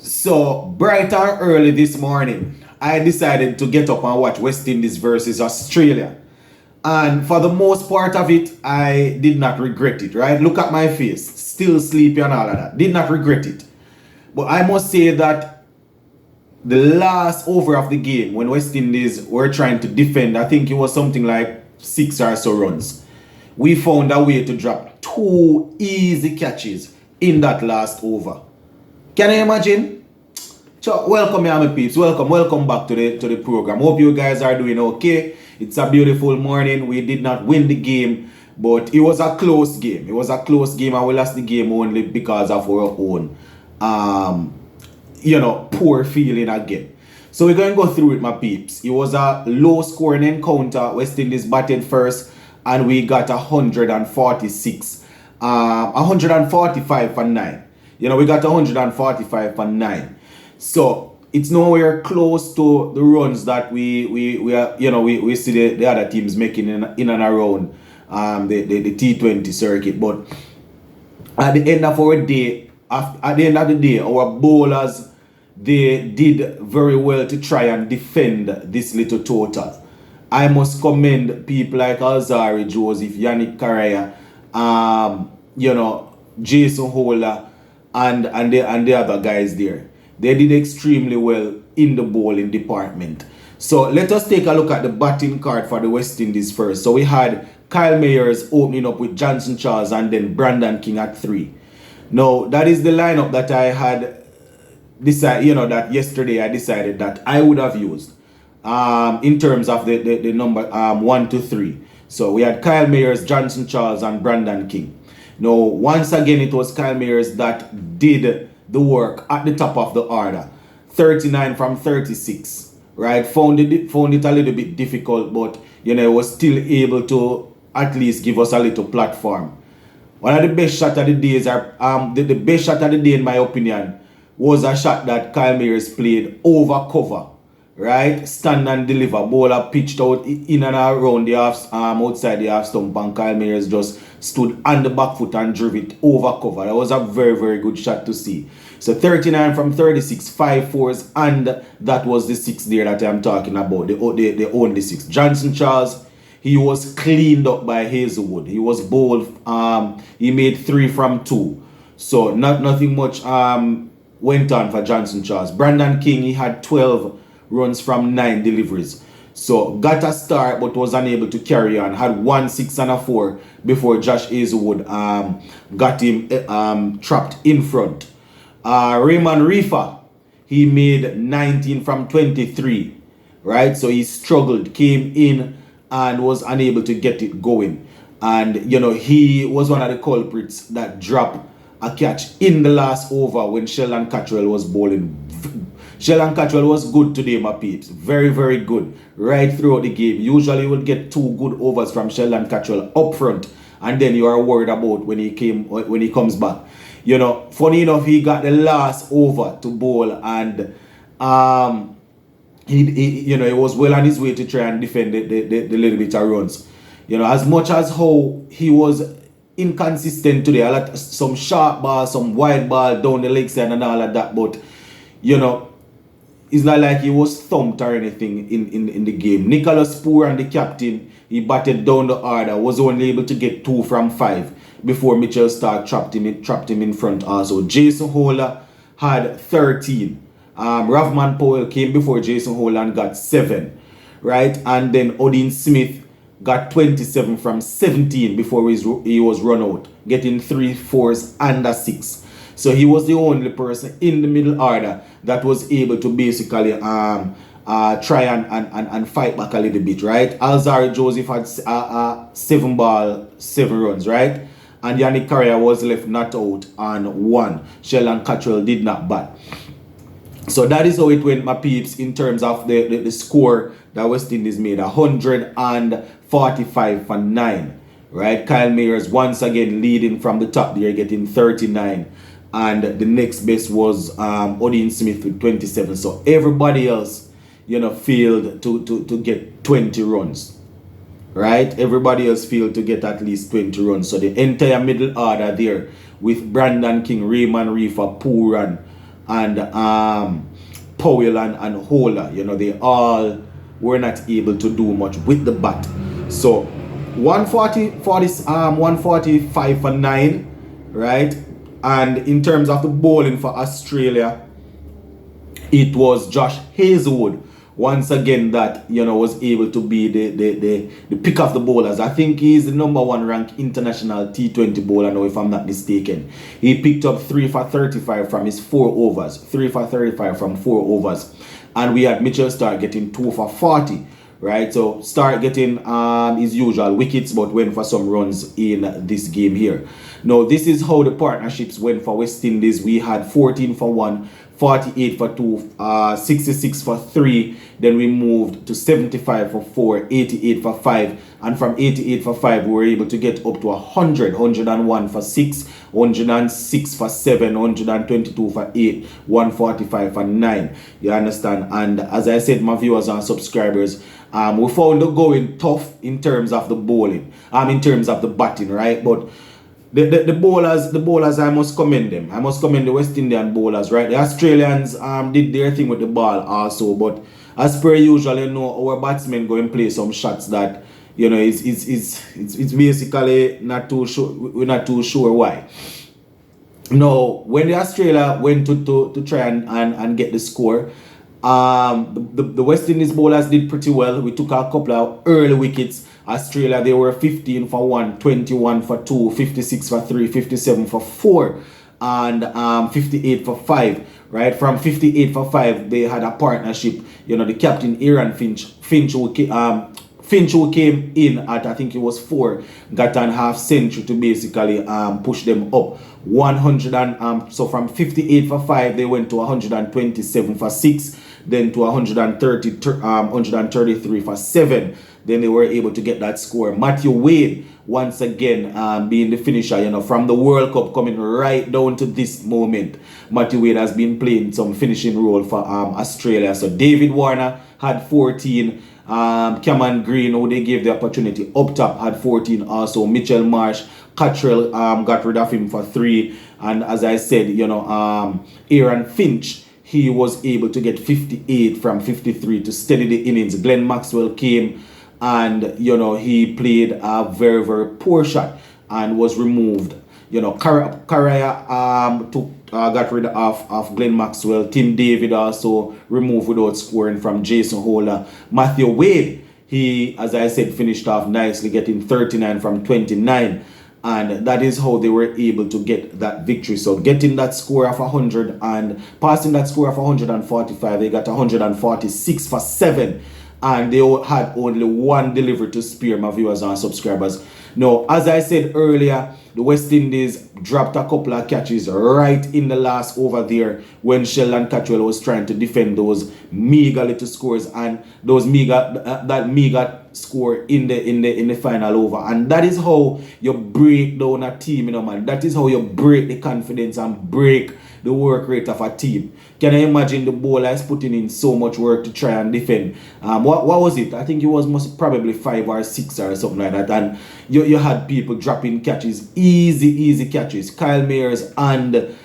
So, bright and early this morning, I decided to get up and watch West Indies versus Australia. And for the most part of it, I did not regret it, right? Look at my face, still sleepy and all of that. Did not regret it. But I must say that the last over of the game, when West Indies were trying to defend, I think it was something like 6 or so runs. We found a way to drop 2 easy catches in that last over. Can you imagine? So welcome, my peeps. Welcome back to the program. Hope you guys are doing okay. It's a beautiful morning. We did not win the game, but it was a close game. It was a close game, and we lost the game only because of our own, poor feeling again. So we're going to go through it, my peeps. It was a low-scoring encounter. West Indies batted first, and we got 146, 145 for 9. We got 145 for 9. So it's nowhere close to the runs that we see the other teams making in and around the T20 circuit. But at the end of the day, our bowlers, they did very well to try and defend this little total. I must commend people like Alzari Joseph, Yannick Correa, Jason Holder, and the other guys there. They did extremely well in the bowling department. So let us take a look at the batting card for the West Indies first. So we had Kyle Mayers opening up with Johnson Charles and then Brandon King at 3. Now that is the lineup that I had decided, that yesterday I decided that I would have used in terms of the number 1 to 3. So we had Kyle Mayers, Johnson Charles, and Brandon King. Now, once again, it was Kyle Mayers that did the work at the top of the order. 39 from 36, right? Found it a little bit difficult, but, was still able to at least give us a little platform. One of the best shots of the day the best shot of the day, in my opinion, was a shot that Kyle Mayers played over cover. Right, stand and deliver. Bowler pitched out in and around the outside the half stump, and Kyle Mayers just stood on the back foot and drove it over cover. That was a very, very good shot to see. So 39 from 36, 5 fours, and that was the 6 there that I'm talking about. The only 6. Johnson Charles, he was cleaned up by Hazelwood. He was bowled. He made 3 from 2. So nothing much went on for Johnson Charles. Brandon King, he had 12 runs from 9 deliveries. So got a start but was unable to carry on. Had 1 6 and a 4 before Josh Hazelwood got him trapped in front. Raymond Reefer, he made 19 from 23. Right? So he struggled, came in and was unable to get it going. And he was one of the culprits that dropped a catch in the last over when Sheldon Cottrell was bowling. Sheldon Cottrell was good today, my peeps. Very, very good. Right throughout the game. Usually you would get 2 good overs from Sheldon Cottrell up front. And then you are worried about when he comes back. Funny enough, he got the last over to bowl. And he was well on his way to try and defend the little bit of runs. As much as how he was inconsistent today. Some sharp ball, some wide ball down the leg side and all of that. But, it's not like he was thumped or anything in the game. Nicholas Poor and the captain, he batted down the order, was only able to get 2 from 5 before Mitchell Stark trapped him in front also. Jason Holder had 13. Ravman Powell came before Jason Holder and got 7. Right? And then Odin Smith got 27 from 17 before he was run out, getting 3 4s and a 6. So he was the only person in the middle order that was able to basically try and fight back a little bit, right? Alzari Joseph had 7 ball, 7 runs, right? And Yannick Correa was left not out on 1. Sheldon Cottrell did not bat. So that is how it went, my peeps, in terms of the score that West Indies made. 145 for 9, right? Kyle Mayers once again leading from the top there, getting 39. And the next best was Odin Smith with 27. So everybody else, failed to get 20 runs. Right? Everybody else failed to get at least 20 runs. So the entire middle order there with Brandon King, Raymond Reefer, Pooran, and Powell and Hola, you know, they all were not able to do much with the bat. So 145 for 9, right? And in terms of the bowling for Australia, it was Josh Hazelwood once again that, you know, was able to be the pick of the bowlers. I think he's the #1 ranked international T20 bowler now, if I'm not mistaken. He picked up 3 for 35 from his 4 overs. 3 for 35 from 4 overs. And we had Mitchell Starc getting 2 for 40. Right, so Starc getting his usual wickets, but went for some runs in this game here. Now, this is how the partnerships went for West Indies. We had 14 for 1, 48 for 2, 66 for 3. Then we moved to 75 for 4, 88 for 5. And from 88 for 5, we were able to get up to 100, 101 for 6, 106 for 7, 122 for 8, 145 for 9. You understand? And as I said, my viewers and subscribers, we found it going tough in terms of the bowling, in terms of the batting, right? But the bowlers, I must commend them. I must commend the West Indian bowlers, right? The Australians did their thing with the ball also, but as per usual, you know, our batsmen go and play some shots that, you know, it's basically not too sure. We're not too sure why. Now, when the Australia went to try and get the score, the West Indies bowlers did pretty well. We took a couple of early wickets. Australia, they were 15 for 1, 21 for 2, 56 for 3, 57 for 4, and 58 for 5. Right, from 58 for 5, they had a partnership. You know, the captain Aaron Finch who came in at, I think it was 4, got an half century to basically push them up 100 and so from 58 for 5 they went to 127 for 6, then to 133 for 7. Then they were able to get that score. Matthew Wade once again being the finisher, you know, from the World Cup coming right down to this moment. Matthew Wade has been playing some finishing role for Australia. So David Warner had 14. Cameron Green, who they gave the opportunity up top, had 14 also. Mitchell Marsh, Cottrell got rid of him for 3. And as I said, you know, Aaron Finch, he was able to get 58 from 53 to steady the innings. Glenn Maxwell came and, you know, he played a very, very poor shot and was removed. You know, Caraya got rid of Glenn Maxwell. Tim David also removed without scoring from Jason Holder. Matthew Wade, he, as I said, finished off nicely, getting 39 from 29. And that is how they were able to get that victory. So getting that score of 100 and passing that score of 145, they got 146 for 7. And they had only 1 delivery to spare, my viewers and subscribers. Now, as I said earlier, the West Indies dropped a couple of catches right in the last over there when Sheldon Cottrell was trying to defend those meager little scores and those that meager score in the final over. And that is how you break down a team, you know, man. That is how you break the confidence and break the work rate of a team. Can you imagine the bowler is putting in so much work to try and defend? What was it? I think it was probably 5 or 6 or something like that. And you had people dropping catches, easy catches. Kyle Mayers and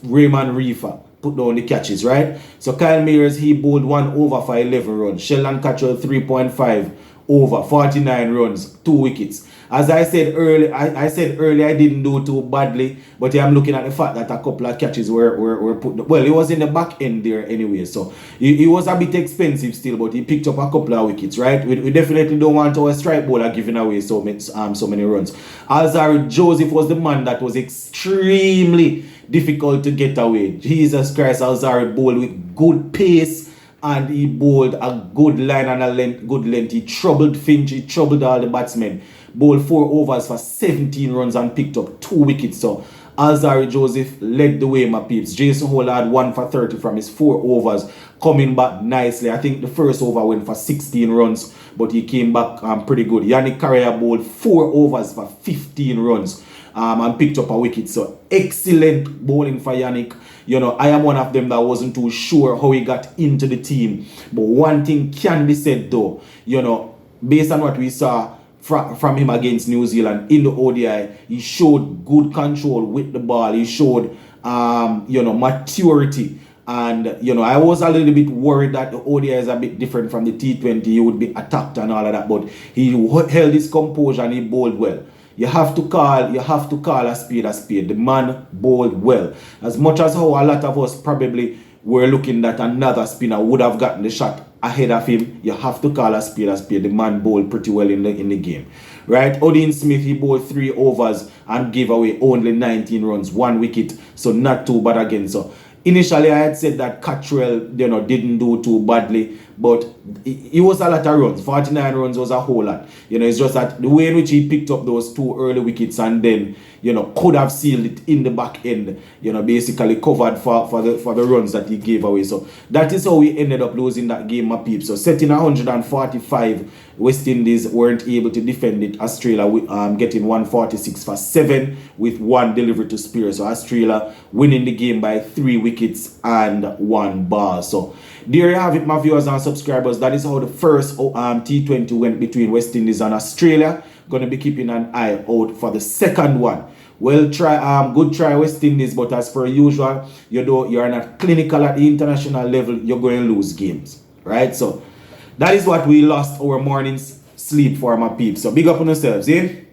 Raymond Reefer put down the catches, right? So Kyle Mayers, he bowled 1 over for 11 runs. Sheldon Cottrell 3.5 over, 49 runs, 2 wickets. As I said earlier, I said earlier I didn't do too badly, but I'm looking at the fact that a couple of catches were put. Well, it was in the back end there anyway, so it was a bit expensive still, but he picked up a couple of wickets, right? We definitely don't want our strike bowler giving away so many runs. Alzarri Joseph was the man that was extremely difficult to get away. Jesus Christ, Alzarri bowled with good pace. And he bowled a good line and a good length. He troubled Finch, he troubled all the batsmen. Bowled 4 overs for 17 runs and picked up 2 wickets. So Alzarri Joseph led the way, my peeps. Jason Holder had 1 for 30 from his 4 overs, coming back nicely. I think the first over went for 16 runs, but he came back pretty good. Yannick Correa bowled 4 overs for 15 runs and picked up a wicket. So excellent bowling for Yannick. You know, I am one of them that wasn't too sure how he got into the team. But one thing can be said though, you know, based on what we saw from him against New Zealand in the ODI, he showed good control with the ball. He showed maturity. And, I was a little bit worried that the ODI is a bit different from the T20. He would be attacked and all of that. But he held his composure and he bowled well. You have to call a spade a spade. The man bowled well. As much as how a lot of us probably were looking that another spinner would have gotten the shot ahead of him, you have to call a spade a spade. The man bowled pretty well in the game. Right? Odin Smith, he bowled 3 overs and gave away only 19 runs, 1 wicket. So not too bad again. So initially I had said that Cottrell, didn't do too badly, but it was a lot of runs. 49 runs was a whole lot. It's just that the way in which he picked up those 2 early wickets and then, could have sealed it in the back end, basically covered for the runs that he gave away. So that is how we ended up losing that game, my peeps. So setting 145, West Indies weren't able to defend it. Australia getting 146 for 7 with 1 delivery to Spears. So Australia winning the game by 3 wickets and 1 ball. So there you have it, my viewers and subscribers. That is how the first T20 went between West Indies and Australia. Going to be keeping an eye out for the second one. Well, good try West Indies, but as per usual, you're not clinical at the international level, you're going to lose games, right? So that is what we lost our morning's sleep for, my peeps. So big up on yourselves, eh?